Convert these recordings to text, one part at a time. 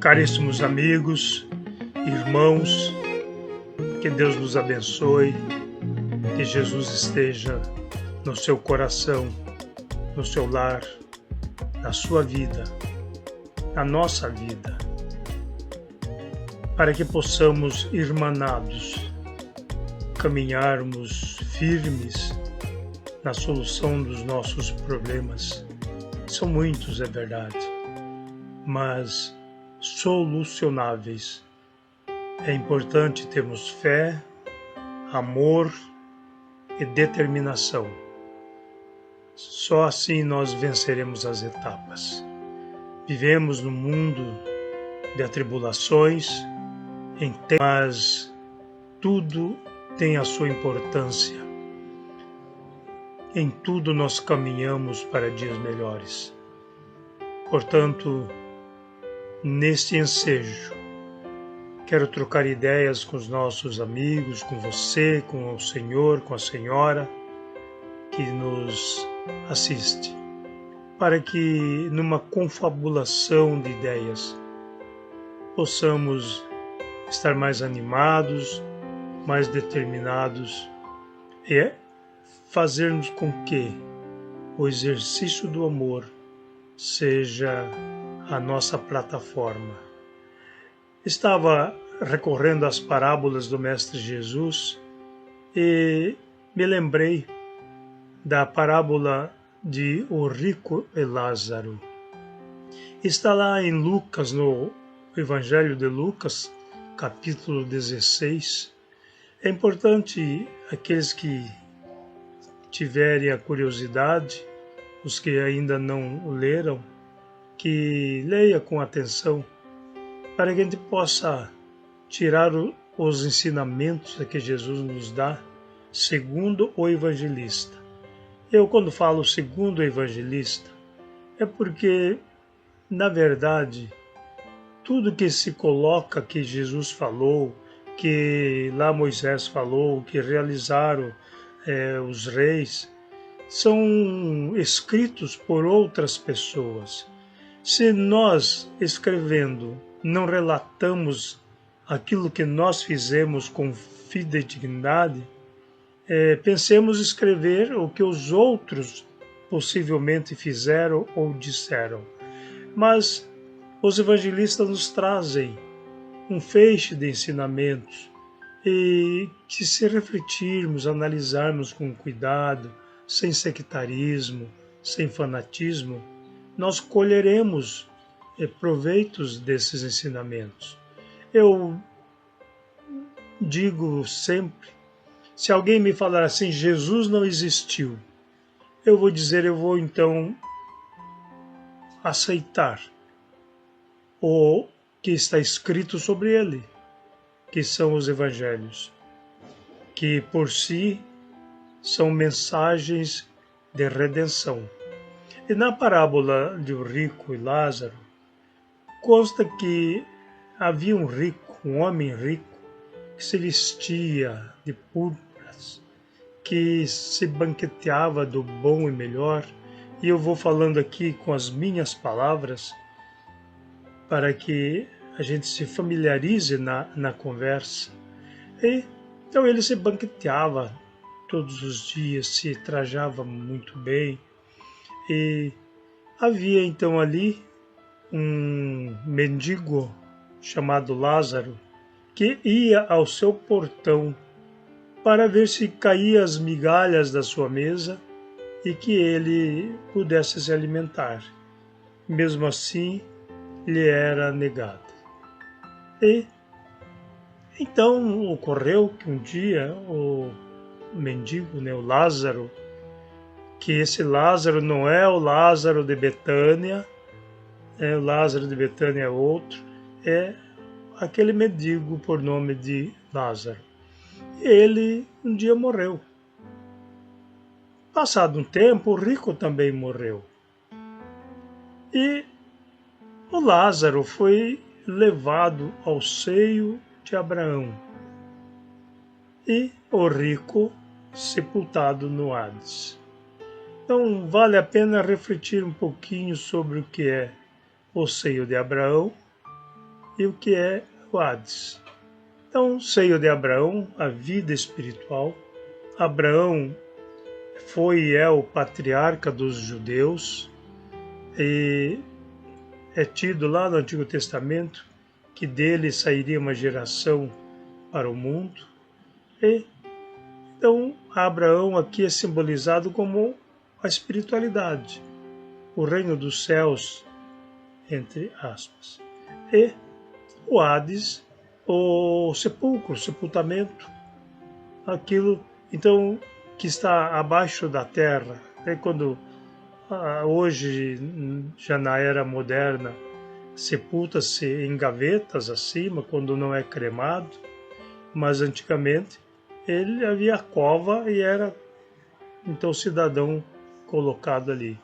Caríssimos amigos, irmãos, que Deus nos abençoe, que Jesus esteja no seu coração, no seu lar, na sua vida, na nossa vida, para que possamos, irmanados, caminharmos firmes na solução dos nossos problemas. São muitos, é verdade, mas solucionáveis. É importante termos fé, amor e determinação. Só assim nós venceremos as etapas. Vivemos num mundo de atribulações, mas tudo tem a sua importância. Em tudo nós caminhamos para dias melhores. Portanto, neste ensejo, quero trocar ideias com os nossos amigos, com você, com o Senhor, com a Senhora que nos assiste, para que numa confabulação de ideias possamos estar mais animados, mais determinados e fazermos com que o exercício do amor seja a nossa plataforma. Estava recorrendo às parábolas do Mestre Jesus e me lembrei da parábola de o rico e Lázaro. Está lá em Lucas, no Evangelho de Lucas, capítulo 16. É importante aqueles que tiverem a curiosidade, os que ainda não leram, que leia com atenção, para que a gente possa tirar os ensinamentos que Jesus nos dá, segundo o evangelista. Eu, quando falo segundo o evangelista, é porque, na verdade, tudo que se coloca que Jesus falou, que lá Moisés falou, que realizaram os reis, são escritos por outras pessoas. Se nós, escrevendo, não relatamos aquilo que nós fizemos com fidedignidade, pensemos escrever o que os outros possivelmente fizeram ou disseram. Mas os evangelistas nos trazem um feixe de ensinamentos e que, se refletirmos, analisarmos com cuidado, sem sectarismo, sem fanatismo, nós colheremos proveitos desses ensinamentos. Eu digo sempre, se alguém me falar assim, Jesus não existiu, eu vou então aceitar o que está escrito sobre ele, que são os evangelhos, que por si são mensagens de redenção. E na parábola de o rico e Lázaro, consta que havia um homem rico, que se vestia de púrpuras, que se banqueteava do bom e melhor, e eu vou falando aqui com as minhas palavras, para que a gente se familiarize na conversa. E então ele se banqueteava todos os dias, se trajava muito bem, e havia então ali um mendigo chamado Lázaro, que ia ao seu portão para ver se caía as migalhas da sua mesa e que ele pudesse se alimentar. Mesmo assim, lhe era negado. E então ocorreu que um dia o mendigo, o Lázaro, que esse Lázaro não é o Lázaro de Betânia, o Lázaro de Betânia é outro, é aquele mendigo por nome de Lázaro. Ele um dia morreu. Passado um tempo, o rico também morreu. E o Lázaro foi levado ao seio de Abraão. E o rico sepultado no Hades. Então, vale a pena refletir um pouquinho sobre o que é o seio de Abraão e o que é o Hades. Então, seio de Abraão, a vida espiritual. Abraão foi e é o patriarca dos judeus e é tido lá no Antigo Testamento que dele sairia uma geração para o mundo. E então, Abraão aqui é simbolizado como a espiritualidade, o reino dos céus, entre aspas. E o Hades, o sepulcro, o sepultamento, aquilo então que está abaixo da terra. É quando hoje, já na era moderna, sepulta-se em gavetas acima, quando não é cremado, mas antigamente ele havia cova e era então cidadão colocado ali.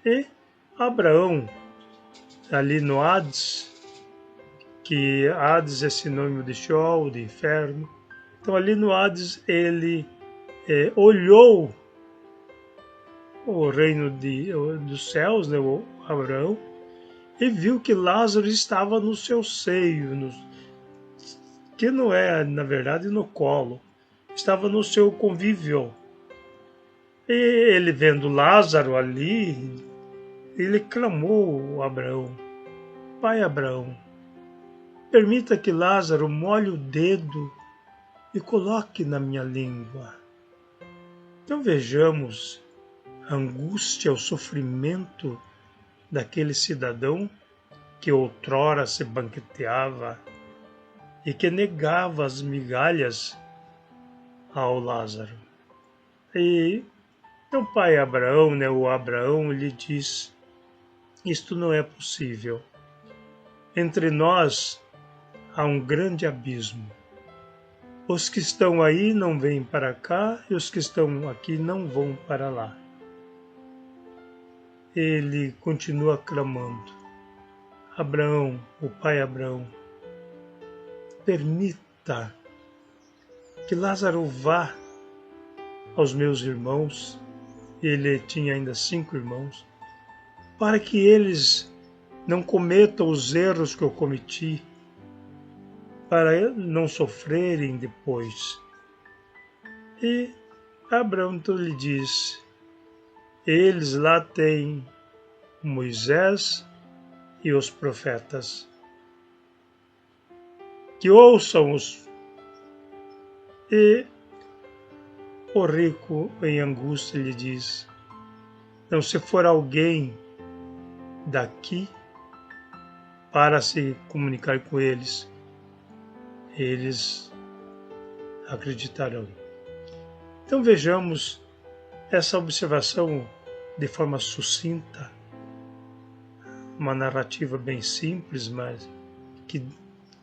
E Abraão, ali no Hades, que Hades é sinônimo de Sheol, de inferno, então ali no Hades ele olhou o reino dos céus, né, o Abraão, e viu que Lázaro estava no seu seio, que não é, na verdade, no colo, estava no seu convívio. E ele vendo Lázaro ali, ele clamou a Abraão: Pai Abraão, permita que Lázaro molhe o dedo e coloque na minha língua. Então vejamos a angústia, o sofrimento daquele cidadão que outrora se banqueteava e que negava as migalhas ao Lázaro. E o pai Abraão, né, o Abraão, lhe diz: isto não é possível. Entre nós há um grande abismo. Os que estão aí não vêm para cá e os que estão aqui não vão para lá. Ele continua clamando: Abraão, o pai Abraão, permita que Lázaro vá aos meus irmãos, ele tinha ainda 5 irmãos, para que eles não cometam os erros que eu cometi, para não sofrerem depois. E Abraão então lhe diz: eles lá têm Moisés e os profetas, que ouçam-os. E o rico em angústia lhe diz: não, se for alguém daqui para se comunicar com eles, eles acreditarão. Então vejamos essa observação de forma sucinta, uma narrativa bem simples, mas que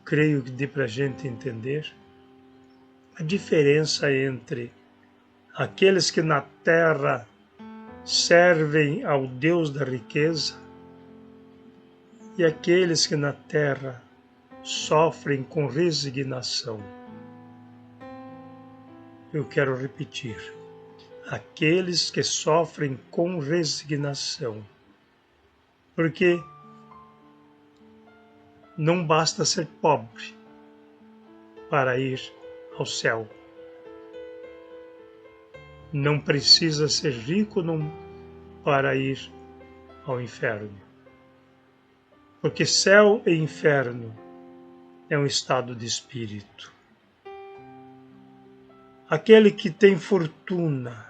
creio que dê para a gente entender a diferença entre aqueles que na terra servem ao Deus da riqueza e aqueles que na terra sofrem com resignação. Eu quero repetir: aqueles que sofrem com resignação, porque não basta ser pobre para ir ao céu. Não precisa ser rico para ir ao inferno. Porque céu e inferno é um estado de espírito. Aquele que tem fortuna,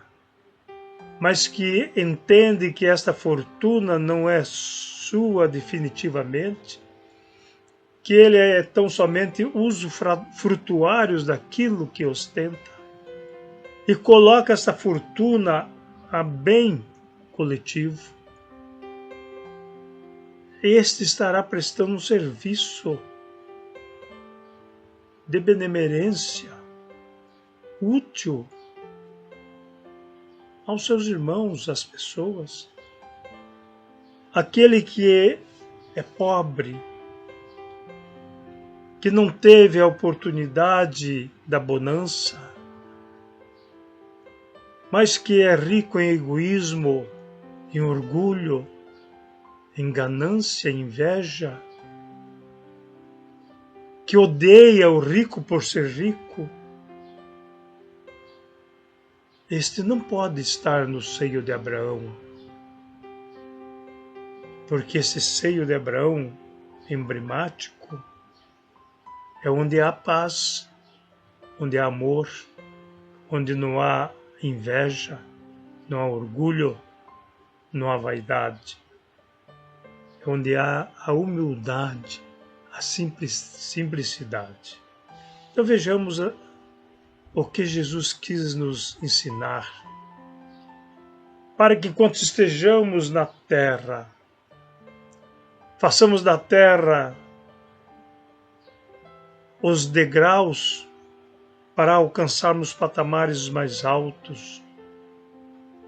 mas que entende que esta fortuna não é sua definitivamente, que ele é tão somente usufrutuário daquilo que ostenta, e coloca essa fortuna a bem coletivo, este estará prestando um serviço de benemerência útil aos seus irmãos, às pessoas. Aquele que é pobre, que não teve a oportunidade da bonança, mas que é rico em egoísmo, em orgulho, em ganância, em inveja, que odeia o rico por ser rico, este não pode estar no seio de Abraão, porque esse seio de Abraão emblemático é onde há paz, onde há amor, onde não há inveja, não há orgulho, não há vaidade, é onde há a humildade, a simplicidade. Então vejamos o que Jesus quis nos ensinar, para que enquanto estejamos na terra, façamos da terra os degraus para alcançarmos patamares mais altos,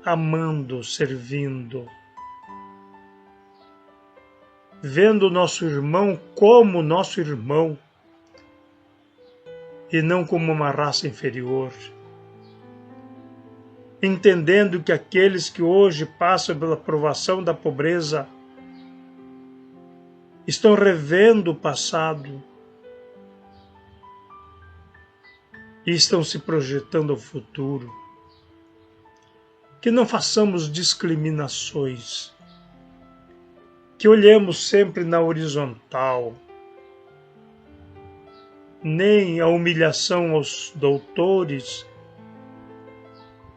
amando, servindo, vendo o nosso irmão como nosso irmão e não como uma raça inferior, entendendo que aqueles que hoje passam pela provação da pobreza estão revendo o passado e estão se projetando ao futuro. Que não façamos discriminações, que olhemos sempre na horizontal, nem a humilhação aos doutores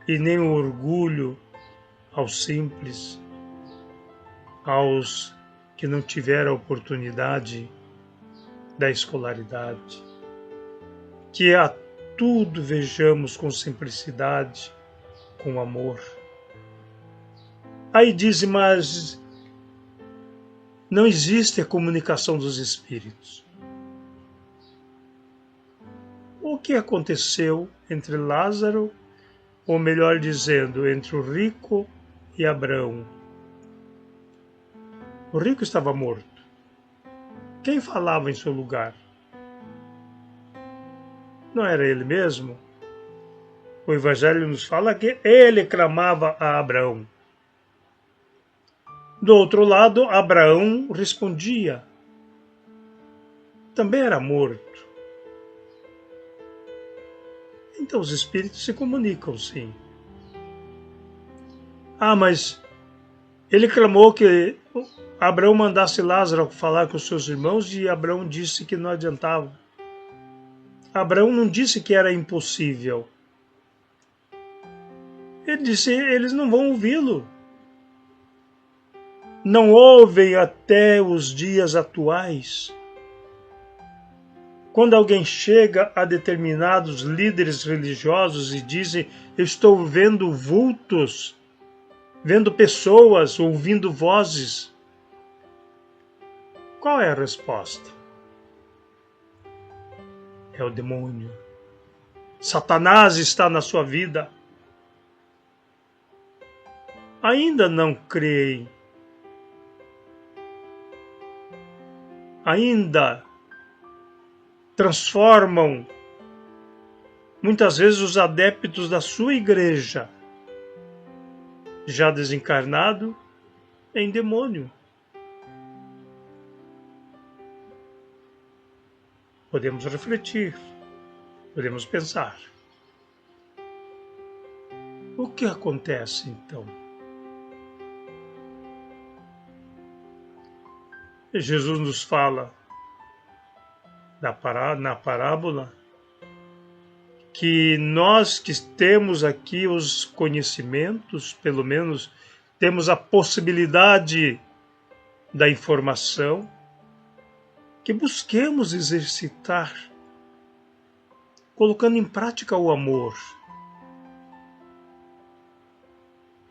e nem o orgulho aos simples, aos que não tiveram a oportunidade da escolaridade. Que a tudo vejamos com simplicidade, com amor. Aí dizem, mas não existe a comunicação dos espíritos. O que aconteceu entre Lázaro, ou melhor dizendo, entre o rico e Abraão? O rico estava morto. Quem falava em seu lugar? Não era ele mesmo? O Evangelho nos fala que ele clamava a Abraão. Do outro lado, Abraão respondia. Também era morto. Então os espíritos se comunicam, sim. Ah, mas ele clamou que Abraão mandasse Lázaro falar com os seus irmãos e Abraão disse que não adiantava. Abraão não disse que era impossível. Ele disse, eles não vão ouvi-lo. Não ouvem até os dias atuais. Quando alguém chega a determinados líderes religiosos e dizem, eu estou vendo vultos, vendo pessoas, ouvindo vozes, qual é a resposta? É o demônio. Satanás está na sua vida. Ainda não creem. Ainda transformam muitas vezes os adeptos da sua igreja, já desencarnado, em demônio. Podemos refletir, podemos pensar. O que acontece então? Jesus nos fala na parábola que nós que temos aqui os conhecimentos, pelo menos temos a possibilidade da informação, que busquemos exercitar, colocando em prática o amor.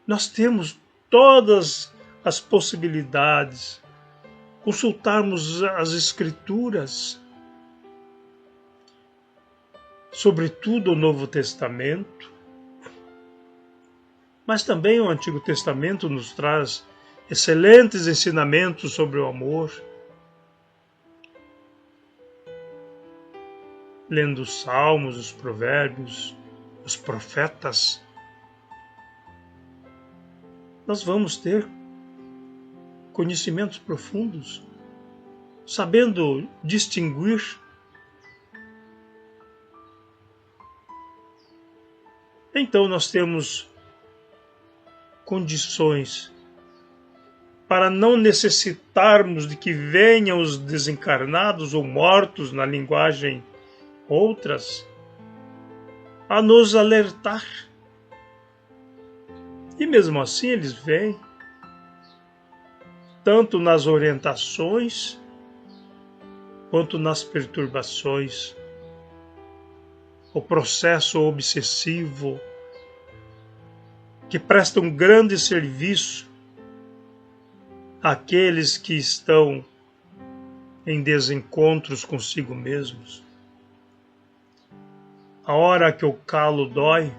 Nós temos todas as possibilidades, consultarmos as Escrituras, sobretudo o Novo Testamento, mas também o Antigo Testamento nos traz excelentes ensinamentos sobre o amor. Lendo os Salmos, os Provérbios, os Profetas, nós vamos ter conhecimentos profundos, sabendo distinguir Então nós temos condições para não necessitarmos de que venham os desencarnados ou mortos, na linguagem outras, a nos alertar. E mesmo assim eles vêm, tanto nas orientações quanto nas perturbações, o processo obsessivo, que presta um grande serviço àqueles que estão em desencontros consigo mesmos. A hora que o calo dói,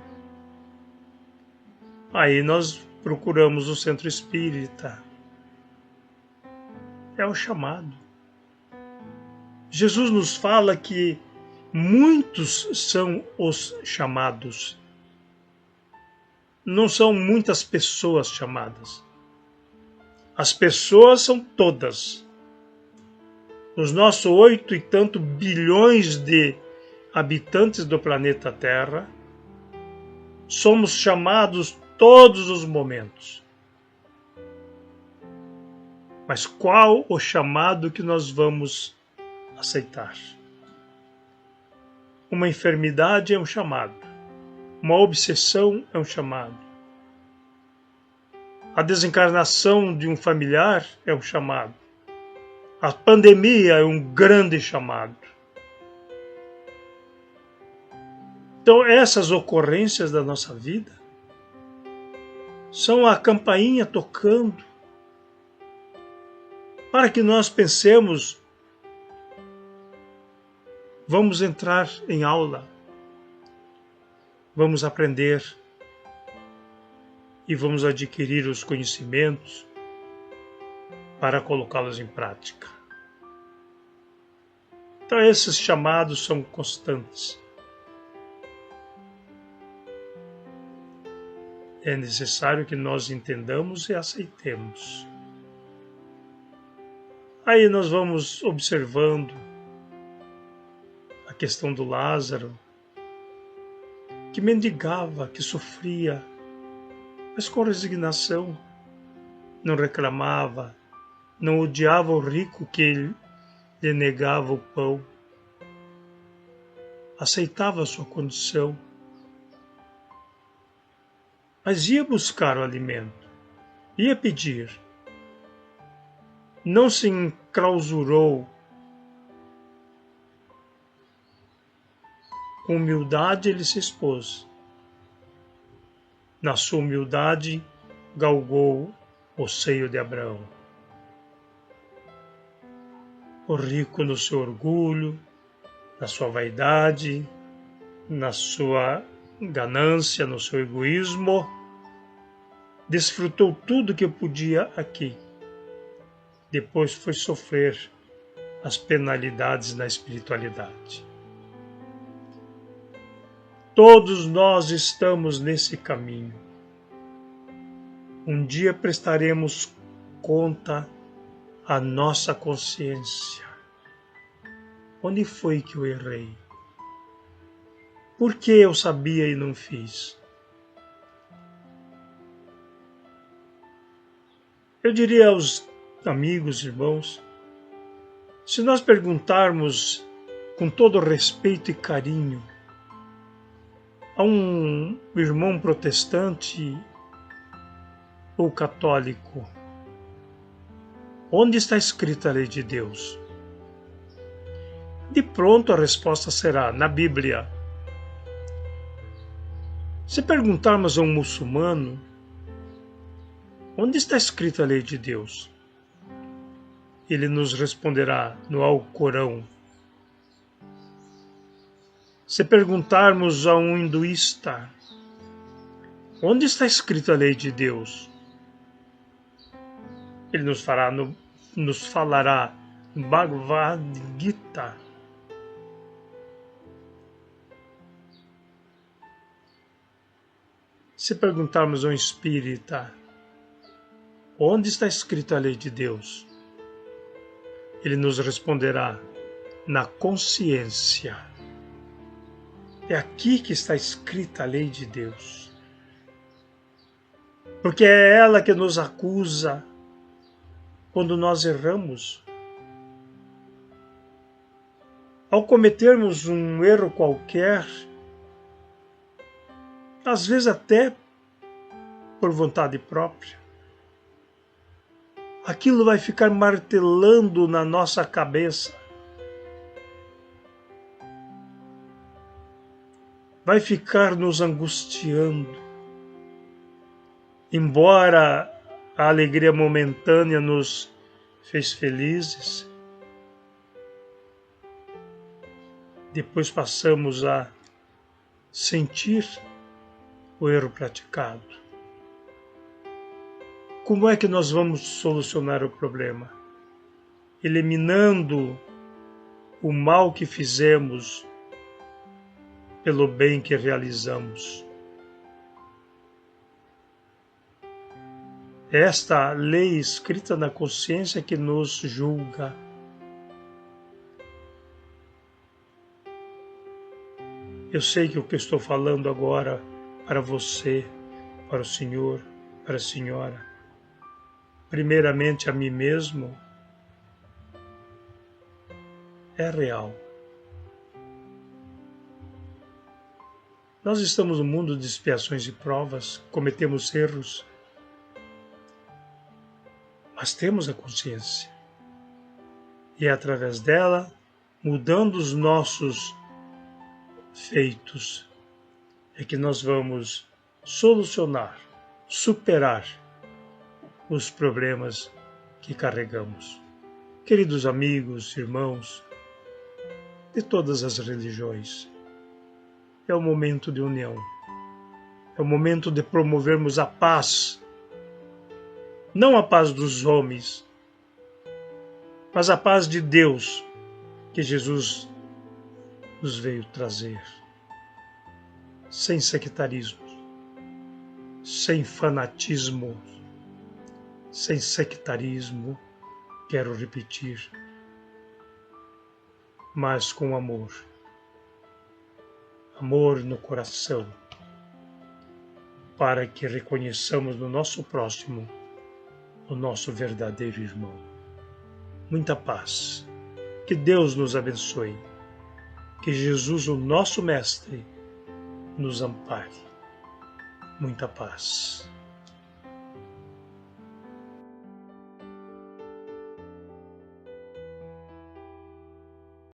aí nós procuramos o centro espírita. É o chamado. Jesus nos fala que muitos são os chamados. Não são muitas pessoas chamadas. As pessoas são todas. Os nossos 8 e tanto bilhões de habitantes do planeta Terra, somos chamados todos os momentos. Mas qual o chamado que nós vamos aceitar? Uma enfermidade é um chamado. Uma obsessão é um chamado. A desencarnação de um familiar é um chamado. A pandemia é um grande chamado. Então, essas ocorrências da nossa vida são a campainha tocando para que nós pensemos, vamos entrar em aula, vamos aprender e vamos adquirir os conhecimentos para colocá-los em prática. Então esses chamados são constantes. É necessário que nós entendamos e aceitemos. Aí nós vamos observando a questão do Lázaro, que mendigava, que sofria, mas com resignação, não reclamava, não odiava o rico que lhe negava o pão, aceitava a sua condição, mas ia buscar o alimento, ia pedir, não se enclausurou, com humildade ele se expôs. Na sua humildade, galgou o seio de Abraão. O rico no seu orgulho, na sua vaidade, na sua ganância, no seu egoísmo, desfrutou tudo que podia aqui. Depois foi sofrer as penalidades na espiritualidade. Todos nós estamos nesse caminho. Um dia prestaremos conta à nossa consciência. Onde foi que eu errei? Por que eu sabia e não fiz? Eu diria aos amigos, irmãos, se nós perguntarmos com todo respeito e carinho a um irmão protestante ou católico, onde está escrita a lei de Deus? De pronto a resposta será na Bíblia. Se perguntarmos a um muçulmano, onde está escrita a lei de Deus? Ele nos responderá no Alcorão. Se perguntarmos a um hinduísta, onde está escrita a lei de Deus? Ele nos falará no Bhagavad Gita. Se perguntarmos a um espírita, onde está escrita a lei de Deus? Ele nos responderá na consciência. É aqui que está escrita a lei de Deus. Porque é ela que nos acusa quando nós erramos. Ao cometermos um erro qualquer, às vezes até por vontade própria, aquilo vai ficar martelando na nossa cabeça. Vai ficar nos angustiando. Embora a alegria momentânea nos fez felizes, depois passamos a sentir o erro praticado. Como é que nós vamos solucionar o problema? Eliminando o mal que fizemos pelo bem que realizamos. Esta lei escrita na consciência que nos julga. Eu sei que o que eu estou falando agora para você, para o senhor, para a senhora, primeiramente a mim mesmo, é real. Nós estamos no mundo de expiações e provas, cometemos erros, mas temos a consciência. E é através dela, mudando os nossos feitos, é que nós vamos solucionar, superar os problemas que carregamos. Queridos amigos, irmãos, de todas as religiões, é o momento de união, é o momento de promovermos a paz, não a paz dos homens, mas a paz de Deus que Jesus nos veio trazer, sem sectarismo, sem fanatismo, sem sectarismo, quero repetir, mas com amor. Amor no coração, para que reconheçamos no nosso próximo o nosso verdadeiro irmão. Muita paz. Que Deus nos abençoe. Que Jesus, o nosso Mestre, nos ampare. Muita paz.